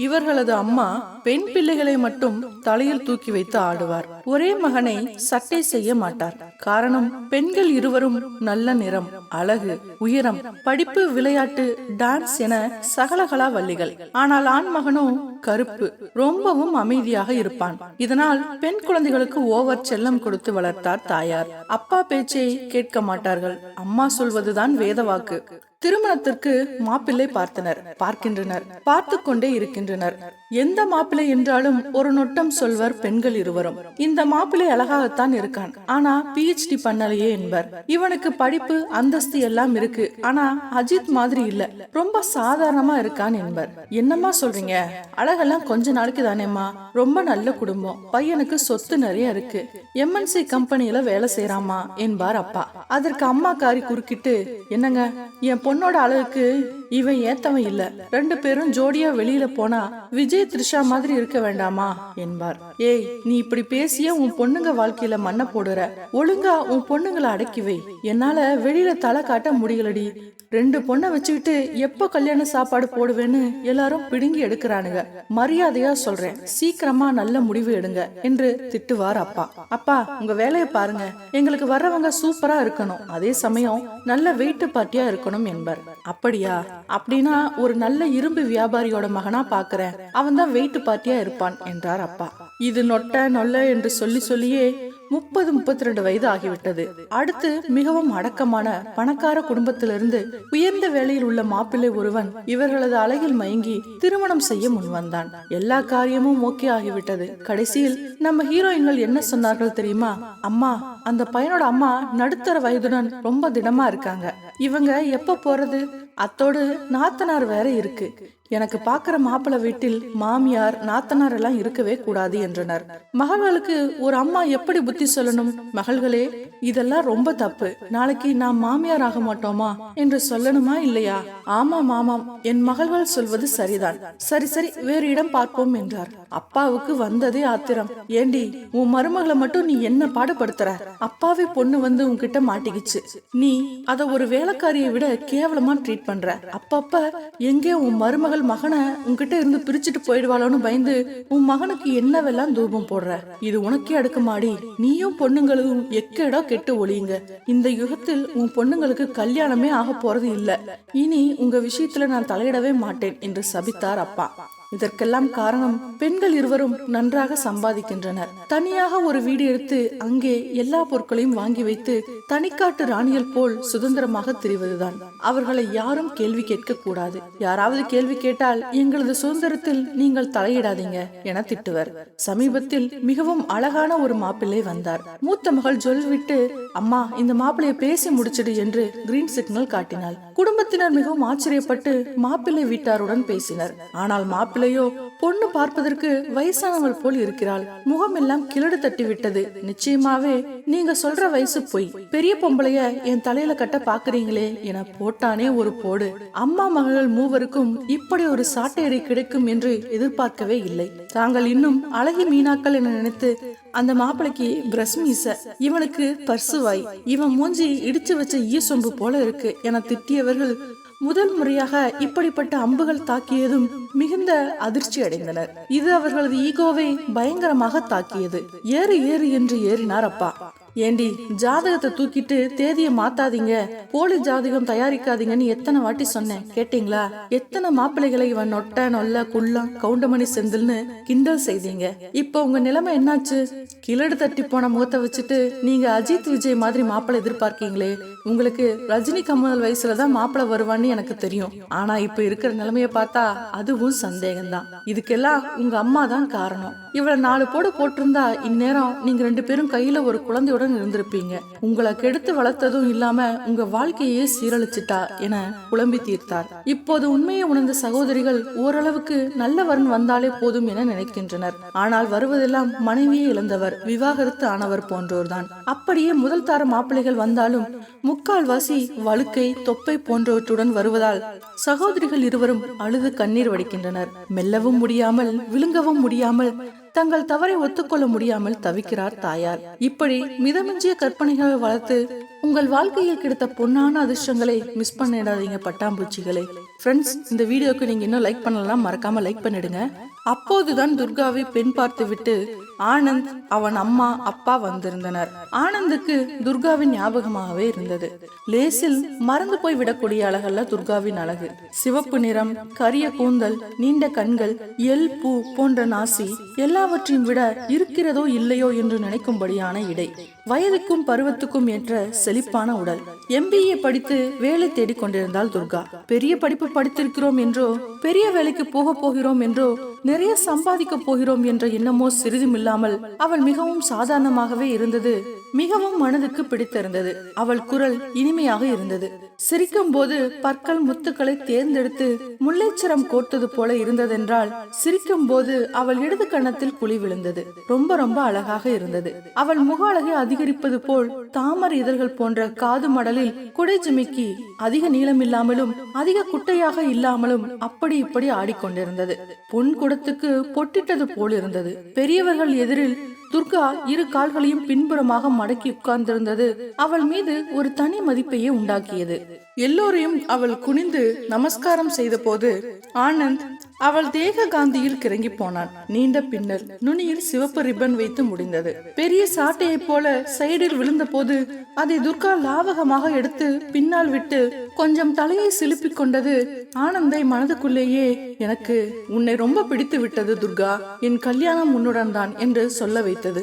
இவர்களது அம்மா பெண் பிள்ளைகளை மட்டும் தலையில் தூக்கி வைத்து ஆடுவார். ஒரே மகனை சட்டை செய்ய மாட்டார். காரணம், பெண்கள் இருவரும் நல்ல நிறம், அழகு, உயரம், படிப்பு, விளையாட்டு, டான்ஸ் என சகலகலா வள்ளிகள். ஆனால் ஆண் மகனோ கருப்பு, ரொம்பவும் அமைதியாக இருப்பான். இதனால் பெண் குழந்தைகளுக்கு ஓவர் செல்லம் கொடுத்து வளர்த்தார் தாயார். அப்பா பேச்சை கேட்க மாட்டார்கள். அம்மா சொல்வதுதான் வேதவாக்கு. திருமணத்திற்கு மாப்பிள்ளை பார்க்கின்றனர், பார்த்து கொண்டே இருக்கின்றனர். எந்த மாப்பிள்ளை என்றாலும் ஒரு நொட்டம் சொல்வர் பெண்கள் இருவரும். இந்த மாப்பிள்ளை அழகாகத்தான் இருக்கான், ஆனா PhD பண்ணலையே என்பர். இவனுக்கு படிப்பு அந்தஸ்து எல்லாம் இருக்கு, ஆனா அஜித் மாதிரி இல்ல, ரொம்ப சாதாரணமா இருக்கான் என்பர். என்னம்மா சொல்றீங்க? அழகெல்லாம் கொஞ்ச நாளைக்கு தானேம்மா, ரொம்ப நல்ல குடும்பம், பையனுக்கு சொத்து நிறைய இருக்கு, MNC கம்பெனியில வேலை செய்யறாமா என்பார் அப்பா. அதற்கு அம்மா காரி குறுக்கிட்டு, என்னங்க, என் பொண்ணோட அழகுக்கு இவன் ஏத்தவன் இல்ல, 2 பேரும் ஜோடியா வெளியில போனா விஜய் த்ரிஷா மாதிரி இருக்க வேண்டாமா என்பார். ஏய், நீ இப்படி பேசிய உன் பொண்ணுங்க வாழ்க்கையில மண்ண போடுற, ஒழுங்கா உன் பொண்ணுங்களை அடக்கி வை. என்னால வெளியில தலை காட்ட முடியலடி, 2 பொண்ணை வச்சுக்கிட்டு எப்ப கல்யாண சாப்பாடு போடுவேன்னு எல்லாரும் பிடுங்கி எடுக்கிறானுங்க. மரியாதையா சொல்றேன், சீக்கிரமா நல்ல முடிவு எடுங்க என்று திட்டுவார் அப்பா. அப்பா, உங்க வேலையை பாருங்க, எங்களுக்கு வர்றவங்க சூப்பரா இருக்கணும், அதே சமயம் நல்ல வெயிட் பார்ட்டியா இருக்கணும் என்பார். அப்படியா? அப்படின்னா ஒரு நல்ல இரும்பு வியாபாரியோட மகனா பாக்குறேன், அவன் தான் வெயிட் பார்ட்டியா இருப்பான் என்றார் அப்பா. இது நொட்ட நொல்ல என்று சொல்லி சொல்லியே 30-32 வயது ஆகிவிட்டது. அடுத்து மிகவும் அடக்கமான பணக்கார குடும்பத்திலிருந்து உயர்ந்த வேலையில் உள்ள மாப்பிள்ளை ஒருவன் இவர்களது அழகில் மயங்கி திருமணம் செய்ய முன்வந்தான். எல்லா காரியமும் ஓகே ஆகிவிட்டது. கடைசியில் நம்ம ஹீரோயின்கள் என்ன சொன்னார்கள் தெரியுமா? அம்மா, அந்த பையனோட அம்மா நடுத்தர வயதுடன் ரொம்ப திடமா இருக்காங்க, இவங்க எப்ப போறது? அத்தோடு நாத்தனார் வேற இருக்கு, எனக்கு பாக்குற மாப்பிள்ளை வீட்டில் மாமியார் நாத்தனார் எல்லாம் இருக்கவே கூடாது என்றனர். மகள்களுக்கு ஒரு அம்மா எப்படி புத்தி சொல்லணும்? மகள்களே, இதெல்லாம் ரொம்ப தப்பு, நாளைக்கு நாம் மாமியார் ஆக மாட்டோமா என்று சொல்லணுமா இல்லையா? ஆமாம் ஆமாம், என் மகள்கள் சொல்வது சரிதான், சரி சரி, வேறு இடம் பார்ப்போம் என்றார். அப்பாவுக்கு வந்ததே ஆத்திரம். ஏண்டி, உன் மருமகளை மட்டும் நீ என்ன பாடுபடுத்துற? அப்பாவே பொண்ணு வந்து உன்கிட்ட மாட்டிக்கிச்சு, நீ அத ஒரு வேலைக்காரியை விட கேவலமா ட்ரீட் பண்ற. அப்பப்ப எங்கே உன் மருமகள் மகனை உன்கிட்ட இருந்து பிரிச்சுட்டு போயிடுவாளோன்னு பயந்து உன் மகனுக்கு என்னவெல்லாம் தூபம் போடுற. இது உனக்கே அடுக்குமாடி? நீயும் பொண்ணுங்களும் எக்கேடோ கெட்டு ஒளியுங்க. இந்த யுகத்தில் உன் பொண்ணுங்களுக்கு கல்யாணமே ஆக போறது இல்ல, இனி உங்க விஷயத்துல நான் தலையிடவே மாட்டேன் என்று சபித்தார் அப்பா. இதற்கெல்லாம் காரணம், பெண்கள் இருவரும் நன்றாக சம்பாதிக்கின்றனர். தனியாக ஒரு வீடு எடுத்து அங்கே எல்லா பொருட்களையும் வாங்கி வைத்து தனிக்காட்டு ராணியல் போல் சுதந்திரமாக திரிவதுதான். அவர்களை யாரும் கேள்வி கேட்க கூடாது. யாராவது கேள்வி கேட்டால் எங்களது சுதந்திரத்தில் நீங்கள் தலையிடாதீங்க என திட்டுவர். சமீபத்தில் மிகவும் அழகான ஒரு மாப்பிள்ளை வந்தார். மூத்த மகள் சொல்விட்டு, அம்மா, இந்த மாப்பிள்ளையை பேசி முடிச்சிடு என்று கிரீன் சிக்னல் காட்டினாள். குடும்பத்தினர் மிகவும் ஆச்சரியப்பட்டு மாப்பிள்ளை வீட்டாருடன் பேசினர். ஆனால் மாப்பிள்ளையோ பொண்ணு பார்ப்பதற்கு வயசானவள் போல் இருக்கிறாள், முகம் எல்லாம் கிழடு தட்டி விட்டது. நிச்சயமாவே நீங்க சொல்ற வயசு பொய், பெரிய பொம்பளைய என் தலையில கட்ட பாக்குறீங்களே என போட்டானே ஒரு போடு. அம்மா மகள் மூவருக்கும் இப்படி ஒரு சாட்டையறை கிடைக்கும் என்று எதிர்பார்க்கவே இல்லை. தாங்கள் இன்னும் அழகி மீனாக்கள் என நினைத்து அந்த மாப்பிளைக்கு பிரஸ் மீச, இவனுக்கு பர்சுவாய், இவன் மூஞ்சி இடிச்சு வச்ச ஈசொம்பு போல இருக்கு என திட்டியவர்கள் முதல் முறையாக இப்படிப்பட்ட அம்புகள் தாக்கியதும் மிகுந்த அதிர்ச்சி அடைந்தனர். இது அவர்களது ஈகோவை பயங்கரமாக தாக்கியது. ஏறு ஏறு என்று ஏறினார் அப்பா. ஏண்டி, ஜாதகத்தை தூக்கிட்டு தேதியை மாத்தாதீங்க, போலி ஜாதகம் தயாரிக்காதீங்கன்னு எத்தனை வாட்டி சொன்னேன், கேட்டீங்களா? எத்தனை மாப்பிள்ளைகளை இவன் நொட்ட நொல்ல குள்ளம் கவுண்டமணி செந்தில்னு கிண்டல் செய்தீங்க. இப்ப உங்க நிலைமை என்னாச்சு? கிழடு தட்டி போன முகத்தை வச்சுட்டு நீங்க அஜித் விஜய் மாதிரி மாப்பிள்ளை எதிர்பார்க்கீங்களே. உங்களுக்கு ரஜினி கமல் வயசுலதான் மாப்பிள்ளை வருவான்னு எனக்கு தெரியும், ஆனா இப்ப இருக்கிற நிலைமைய பார்த்தா அதுவும் சந்தேகம்தான். இதுக்கெல்லாம் உங்க அம்மா தான் காரணம். இவளை 4 போடு போட்டிருந்தா இந்நேரம் நீங்க 2 பேரும் கையில ஒரு குழந்தையோட இருந்திருப்பீங்க. உங்களை கெடுத்து வளர்த்ததும் இல்லாம உங்க வாழ்க்கையே சீரழிச்சிட்டா என புலம்பி தீர்த்தார். இப்போது உண்மையை உணர்ந்த சகோதரிகள் ஓரளவுக்கு நல்ல வரன் வந்தாலே போதும் என நினைக்கின்றனர். ஆனால் வருவதெல்லாம் மனைவியை இழந்தவர், விவாகரத்து ஆனவர் போன்றோர்தான். அப்படியே முதல் தார மாப்பிள்ளைகள் வந்தாலும் முக்கால்வாசி வழுக்கை, தொப்பை போன்றவற்றுடன் வருவதால் சகோதரிகள் இருவரும் அழுது கண்ணீர் வடிக்கின்றனர். மெல்லவும் முடியாமல் விழுங்கவும் முடியாமல் தங்கள் தவறை ஒத்துக்கொள்ள முடியாமல் தவிக்கிறார் தாயார். இப்படி மிதமிஞ்சிய கற்பனைகளை வளர்த்து உங்கள் வாழ்க்கையில் கிடைத்த பொன்னான அதிர்ஷ்டங்களை மிஸ் பண்ணிடாதீங்க பட்டாம்பூச்சிகளை. ஃப்ரெண்ட்ஸ், இந்த வீடியோக்கு நீங்க இன்னும் லைக் பண்ணலாம், மறக்காம லைக் பண்ணிடுங்க. அப்போதுதான் துர்காவை பெண் பார்த்து விட்டு ஆனந்த், அவன் அம்மா, அப்பா வந்திருந்தனர். ஆனந்துக்கு துர்காவின் ஞாபகமாகவே இருந்தது. லேசில் மறந்து போய் விடக்கூடிய அழகல்ல துர்காவின் அழகு. சிவப்பு நிறம், கரிய கூந்தல், நீண்ட கண்கள், எல் பூ போன்ற நாசி, எல்லாவற்றையும் விட இருக்கிறதோ இல்லையோ என்று நினைக்கும்படியான இடை, வயதுக்கும் பருவத்துக்கும் ஏற்ற செழிப்பான உடல். MBA படித்து வேலை தேடிக் கொண்டிருந்தாள் துர்கா. பெரிய படிப்பு படித்திருக்கிறோம் என்றோ, பெரிய வேலைக்கு போகிறோம் என்றோ, நிறைய சம்பாதிக்க போகிறோம் என்ற எண்ணமோ சிறிதும் இல்லாமல் அவள் மிகவும் சாதாரணமாகவே இருந்தது. மிகவும் மனதுக்கு பிடித்திருந்தது. அவள் குரல் இனிமையாக இருந்தது. சிரிக்கும் போது பற்கள் முத்துக்களை தேர்ந்தெடுத்து முல்லைச்சரம் கோர்த்தது போல இருந்ததென்றால், சிரிக்கும் போது அவள் இடது கன்னத்தில் குழி விழுந்தது. ரொம்ப ரொம்ப அழகாக இருந்தது. அவள் முக அழகை அதிகரிப்பது போல் தாமரை இதழ்கள் போன்ற காது மடலில் குடை ஜிமிக்கி அதிக நீளமில்லாமலும் அதிக குட்டையாக இல்லாமலும் அப்படி இப்படி ஆடிக்கொண்டிருந்தது. பொன் குடத்துக்கு பொட்டிட்டது போல் இருந்தது. பெரியவர்கள் எதிரில் துர்கா இரு கால்களையும் பின்புறமாக மடக்கி உட்கார்ந்திருந்தது அவள் மீது ஒரு தனி மதிப்பையே உண்டாக்கியது. எல்லோரையும் அவள் குனிந்து நமஸ்காரம் செய்த போது ஆனந்த் அவள் தேக காந்தியில் கிறங்கி போனான். நீண்ட பின்னல், நுனியில் சிவப்பு ரிப்பன் வைத்து முடிந்தது. பெரிய சாட்டையை போல சைடில் விழுந்த போது அதை துர்கா லாவகமாக எடுத்து பின்னால் விட்டு கொஞ்சம் தலையை சிலுப்பிக் கொண்டது ஆனந்தை மனதுக்குள்ளேயே, எனக்கு உன்னை ரொம்ப பிடித்து விட்டது துர்கா, என் கல்யாணம் உன்னுடன் தான் என்று சொல்ல வைத்தது.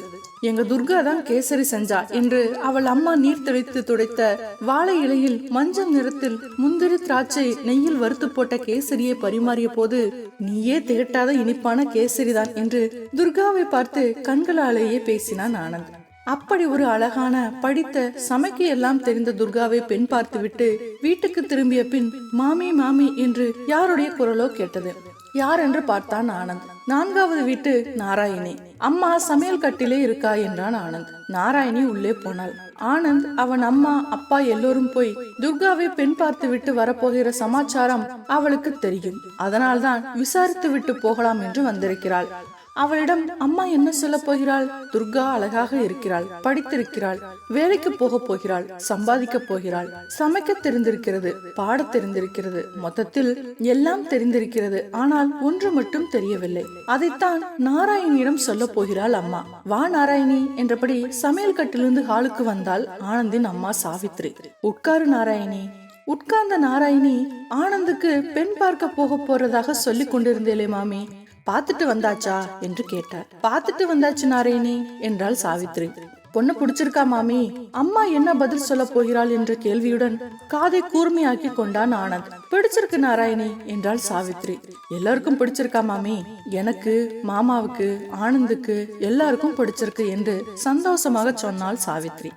எங்க துர்கா தான் கேசரி செஞ்சா என்று அவள் அம்மா நீர் தெளித்து துடைத்த வாழை இலையில் மஞ்சள் நிறத்தில் முந்திரி திராட்சை நெய்யில் வறுத்து போட்ட கேசரியை பரிமாறிய போது, நீயே திகட்டாத இனிப்பான கேசரிதான் என்று துர்காவை பார்த்து கண்களாலேயே பேசினான் ஆனந்த். அப்படி ஒரு அழகான, படித்த, சமைக்க எல்லாம் தெரிந்த துர்காவை பெண் பார்த்து விட்டு வீட்டுக்கு திரும்பிய பின் மாமி மாமி என்று யாருடைய குரலோ கேட்டது. யார் என்று பார்த்தான் ஆனந்த். 4வது வீட்டு நாராயணி. அம்மா சமையல் கட்டிலே இருக்கா என்றான் ஆனந்த். நாராயணி உள்ளே போனாள். ஆனந்த், அவன் அம்மா, அப்பா எல்லோரும் போய் துர்காவை பெண் பார்த்து விட்டு வரப்போகிற சமாச்சாரம் அவளுக்கு தெரியும். அதனால்தான் விசாரித்து விட்டு போகலாம் என்று வந்திருக்கிறாள். அவளிடம் அம்மா என்ன சொல்ல போகிறாள்? துர்கா அழகாக இருக்கிறாள், படித்திருக்கிறாள், வேலைக்கு போக போகிறாள், சம்பாதிக்க போகிறாள், சமைக்க தெரிந்திருக்கிறது, பாட தெரிந்திருக்கிறது, மொத்தத்தில் எல்லாம் தெரிந்திருக்கிறது. ஆனால் ஒன்று மட்டும் தெரியவில்லை. அதைத்தான் நாராயணியிடம் சொல்ல போகிறாள் அம்மா. வா நாராயணி என்றபடி சமையல் கட்டிலிருந்து ஹாலுக்கு வந்தாள் ஆனந்தின் அம்மா சாவித்ரி. உட்காரு நாராயணி. உட்கார்ந்த நாராயணி, ஆனந்துக்கு பெண் பார்க்க போக போறதாக சொல்லி கொண்டிருந்தேளே மாமி, பாத்துட்டு வந்தாச்சா என்று கேட்டார். பாத்துட்டு வந்தாச்சு நாராயணி என்றாள் சாவித்ரி. பொண்ணு பிடிச்சிருக்கா மாமி? அம்மா என்ன பதில் சொல்ல போகிறாள் என்ற கேள்வியுடன் காதை கூர்மையாக்கி கொண்டான் ஆனந்த். பிடிச்சிருக்கு நாராயணி என்றாள் சாவித்ரி. எல்லாருக்கும் பிடிச்சிருக்கா மாமி? எனக்கு, மாமாவுக்கு, ஆனந்துக்கு எல்லாருக்கும் பிடிச்சிருக்கு என்று சந்தோஷமாக சொன்னாள் சாவித்ரி.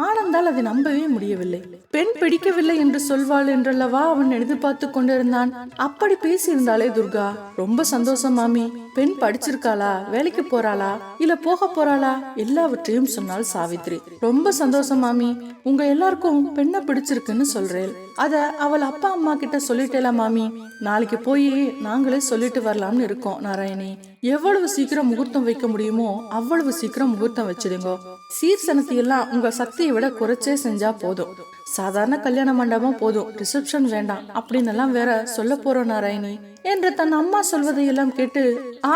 ஆனந்தால் அதை நம்பவே முடியவில்லை. பெண் பிடிக்கவில்லை என்று சொல்வாள் என்றல்லவா அவன் எதிர்பார்த்து கொண்டிருந்தான். அப்படி பேசியிருந்தாலே துர்கா. ரொம்ப சந்தோஷம் மாமி. பெண் படிச்சிருக்காளா, வேலைக்கு போறாளா, இல்ல போக போறாளா, எல்லாவற்றையும் சொன்னாள் சாவித்ரி. ரொம்ப சந்தோஷம் மாமி. உங்க எல்லாருக்கும் பெண்ணை பிடிச்சிருக்குன்னு சொல்றேன். அத அவள் அப்பா அம்மா கிட்ட சொல்லிட்டேலா மாமி? நாளைக்கு போய் நாங்களே சொல்லிட்டு வரலாம்னு இருக்கோம் நாராயணி. எவ்வளவு சீக்கிரம் முகூர்த்தம் வைக்க முடியுமோ அவ்வளவு சீக்கிரம் முகூர்த்தம் வச்சிடுங்க. சீர்சனத்தை எல்லாம் உங்க சக்தியை விட குறைச்சே செஞ்சா போதும். சாதாரண கல்யாண மண்டபம் போதும், ரிசப்ஷன் வேண்டாம் அப்படின்னு எல்லாம் வேற சொல்ல போறோம் நாராயணி என்று தன் அம்மா சொல்வதையெல்லாம் கேட்டு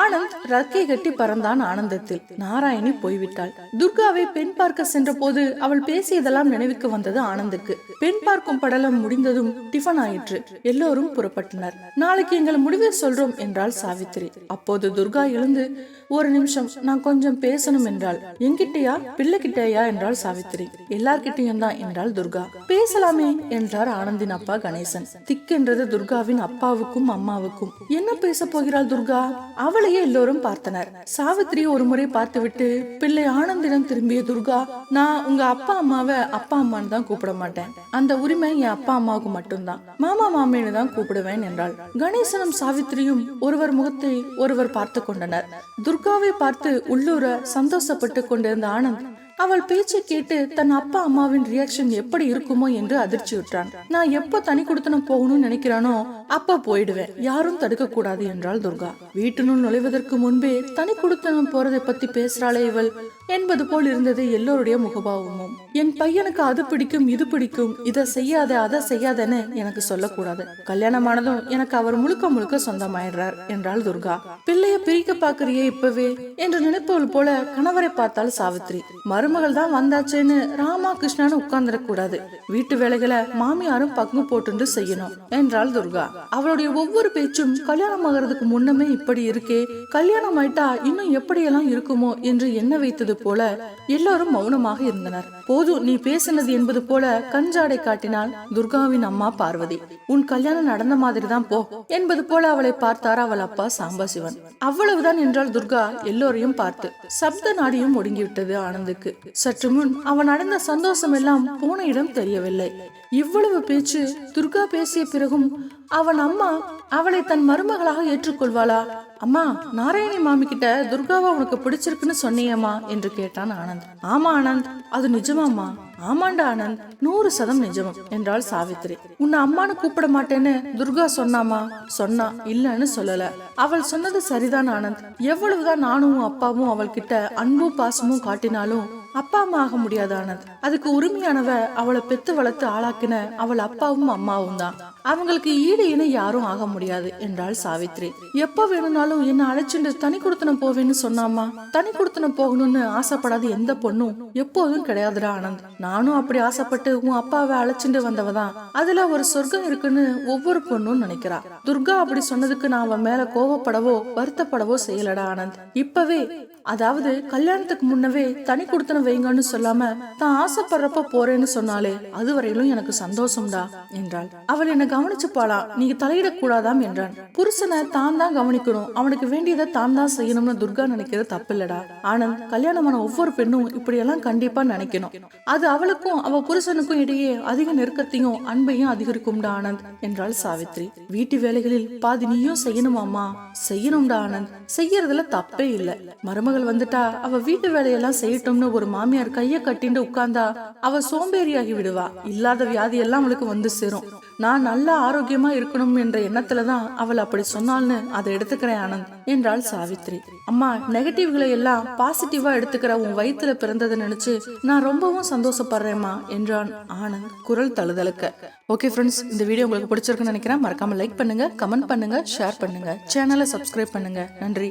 ஆனந்த் ரக்கை கட்டி பறந்தான் ஆனந்தத்தில். நாராயணி போய்விட்டாள். துர்காவை பெண் பார்க்க சென்ற போது அவள் பேசியதெல்லாம் நினைவுக்கு வந்தது ஆனந்துக்கு. பெண் பார்க்கும் படலம் முடிந்ததும் டிஃபன் ஆயிற்று. எல்லோரும் புறப்பட்டனர். நாளைக்கு எங்கள் முடிவை சொல்றோம் என்றாள் சாவித்ரி. அப்போது துர்கா எழுந்து, ஒரு நிமிஷம், நான் கொஞ்சம் பேசணும் என்றாள். என்கிட்டயா, பிள்ளை கிட்டையா என்றாள் சாவித்ரி. எல்லார்கிட்டையும் தான் என்றாள் துர்கா. பேசலாமே என்றார் ஆனந்தின் அப்பா கணேசன். திக்கென்றது துர்காவின் அப்பாவுக்கும் அம்மாவுக்கும். என்ன பேச போகிறாள் துர்கா? அவளையே எல்லோரும் பார்த்தனர். சாவித்ரி ஒரு முறை பார்த்துவிட்டு பிள்ளை ஆனந்திடம் திரும்பிய துர்கா, நான் உங்க அப்பா அம்மாவை அப்பா அம்மான்னு தான் கூப்பிட மாட்டேன். அந்த உரிமை என் அப்பா அம்மாவுக்கு மட்டும்தான். மாமா மாமின்னு தான் கூப்பிடுவேன் என்றாள். கணேசனும் சாவித்ரியும் ஒருவர் முகத்தை ஒருவர் பார்த்து கொண்டனர். துர்காவை பார்த்து உள்ளூர சந்தோஷப்பட்டு கொண்டிருந்த ஆனந்த் அவள் பேச்சை கேட்டு தன் அப்பா அம்மாவின் ரியாக்ஷன் எப்படி இருக்குமோ என்று அதிர்ச்சியுற்றான். நான் எப்ப தனி குடுத்தனம் போகணும்னு நினைக்கிறானோ அப்ப போயிடுவேன், யாரும் தடுக்க கூடாது என்றாள் துர்கா. வீட்டினுள் நுழைவதற்கு முன்பே தனி குடுத்தனம் போறதை பத்தி பேசுறாளே இவள் என்பது போல் இருந்தது எல்லோருடைய முகபாவமும். என் பையனுக்கு அது பிடிக்கும், இது பிடிக்கும், இதை செய்யாத அதை செய்யாதன்னு எனக்கு சொல்லக்கூடாது. கல்யாணமானதும் எனக்கு அவர் முழுக்க முழுக்க சொந்தமாயிடுறார் என்றாள் துர்கா. பிள்ளைய பிரிக்க பாக்குறியே இப்பவே என்று நினைப்பவள் போல கணவரை பார்த்தாள் சாவித்ரி. மருமகள் தான் வந்தாச்சேன்னு ராமா கிருஷ்ணான்னு உட்கார்ந்துடக்கூடாது, வீட்டு வேலைகளை மாமியாரும் பங்கு போட்டு செய்யணும் என்றாள் துர்கா. அவளுடைய ஒவ்வொரு பேச்சும் கல்யாணம் ஆகிறதுக்கு முன்னமே இப்படி இருக்கே, கல்யாணம் ஆயிட்டா இன்னும் எப்படியெல்லாம் இருக்குமோ என்று எண்ண வைத்தது போல எல்லாரும் மௌனமாக இருந்தனர். போதும் நீ பேசினது என்பது போல கஞ்சாடை காட்டினாள் துர்காவின் அம்மா பார்வதி. உன் கல்யாணம் நடந்த மாதிரி தான் போ என்பது போல அவளை பார்த்தார் அவள் அப்பா சாம்பசிவன். அவ்வளவுதான் என்றால் துர்கா எல்லோரையும் பார்த்து. சப்த நாடியும் ஒடுங்கிவிட்டது ஆனந்துக்கு. சற்று முன் அவன் அடைந்த சந்தோஷம் எல்லாம் போன இடம் தெரியவில்லை. இவ்வளவு பேச்சு துர்கா பேசிய பிறகும் அவன் அம்மா அவளை தன் மருமகளாக ஏற்றுக்கொள்வாளா? அம்மா, நாராயணி மாமி கிட்ட துர்காவா உனக்கு பிடிச்சிருக்குன்னு சொன்னியம்மா என்று கேட்டான் ஆனந்த். ஆமா ஆனந்த், அது நிஜமாமா? ஆமாண்டா ஆனந்த், 100% நிஜம் என்றாள் சாவித்ரி. உன்னை அம்மானு கூப்பிட மாட்டேன்னு துர்கா சொன்னாமா? சொன்னா, இல்லன்னு சொல்லல. அவள் சொன்னது சரிதான் ஆனந்த். எவ்வளவுதான் நானும் அப்பாவும் அவள் கிட்ட அன்பும் பாசமும் காட்டினாலும் அப்பா அம்மா ஆக முடியாது ஆனந்த். அதுக்கு உரிமையானவ அவளை பெத்து வளர்த்து ஆளாக்கின அவள் அப்பாவும் அம்மாவும் தான். அவங்களுக்கு ஈடு இணை யாரும் ஆக முடியாது என்றாள் சாவித்ரி. எப்ப வேணும்னாலும் என்ன அழைச்சிட்டு தனி குடுத்தனம் போவேன்னு சொன்னாமா? தனி குடுத்தனம் போகணும்னு ஆசைப்படாத எந்த பொண்ணும் எப்போதும் கிடையாதுடா ஆனந்த். நானும் அப்படி ஆசைப்பட்டு உன் அப்பாவை அழைச்சிட்டு வந்தவதான். அதுல ஒரு சொர்க்கம் இருக்குன்னு ஒவ்வொரு பொண்ணும் நினைக்கிறா. துர்கா அப்படி சொன்னதுக்கு நான் அவன் மேல கோவப்படவோ வருத்தப்படவோ செய்யலடா ஆனந்த். இப்பவே, அதாவது கல்யாணத்துக்கு முன்னவே தனி குடுத்தனம் வைங்கன்னு சொல்லாம தான் ஆசைப்படுறப்ப போறேன்னு சொன்னாலே அது வரையிலும் எனக்கு சந்தோஷம்டா என்றாள். அவள் என்ன கவனிச்சுப்பாளா, நீங்க தலையிடக்கூடாதாம் என்றான். புருஷனை தான் தான் கவனிக்கணும், அவனுக்கு வேண்டியதை தான் தான் செய்யணும்னு துர்கா நினைக்கிறது தப்பில்லடா ஆனந்த். கல்யாணமான ஒவ்வொரு பெண்ணும் இப்படி எல்லாம் கண்டிப்பா நினைக்கணும். அது அவளுக்கும் அவ புருஷனுக்கும் இடையே அதிக நெருக்கத்தையும் அன்பையும் அதிகரிக்கும்டா ஆனந்த் என்றாள் சாவித்ரி. வீட்டு வேலைகளில் பாதி நீயும் செய்யணுமாமா? செய்யணும்டா ஆனந்த், செய்யறதுல தப்பே இல்ல. மருமகள் வந்துட்டா அவ வீட்டு வேலையெல்லாம் செய்யட்டும்னு ஒரு மாமியார் கைய கட்டிண்டு உட்கார்ந்தா அவ சோம்பேறியாகி விடுவா. இல்லாத வியாதி எல்லாம் அவளுக்கு வந்து சேரும். நான் நல்லா ஆரோக்கியமா இருக்கணும் என்ற எண்ணத்துலதான் அவள் அப்படி சொன்னால்னு அதை எடுத்துக்கிறேன் ஆனந்த் என்றாள் சாவித்ரி. அம்மா, நெகட்டிவ்களை எல்லாம் பாசிட்டிவா எடுத்துக்கிற உன் வயிற்றுல பிறந்ததை நினைச்சு நான் ரொம்பவும் சந்தோஷப்படுறேம்மா என்றான் ஆனந்த் குரல் தழுதழுக்க. ஓகே ஃப்ரெண்ட்ஸ், இந்த வீடியோ உங்களுக்கு பிடிச்சிருக்குன்னு நினைக்கிறேன். மறக்காம லைக் பண்ணுங்க, கமெண்ட் பண்ணுங்க, ஷேர் பண்ணுங்க, சேனலை சப்ஸ்கிரைப் பண்ணுங்க. நன்றி.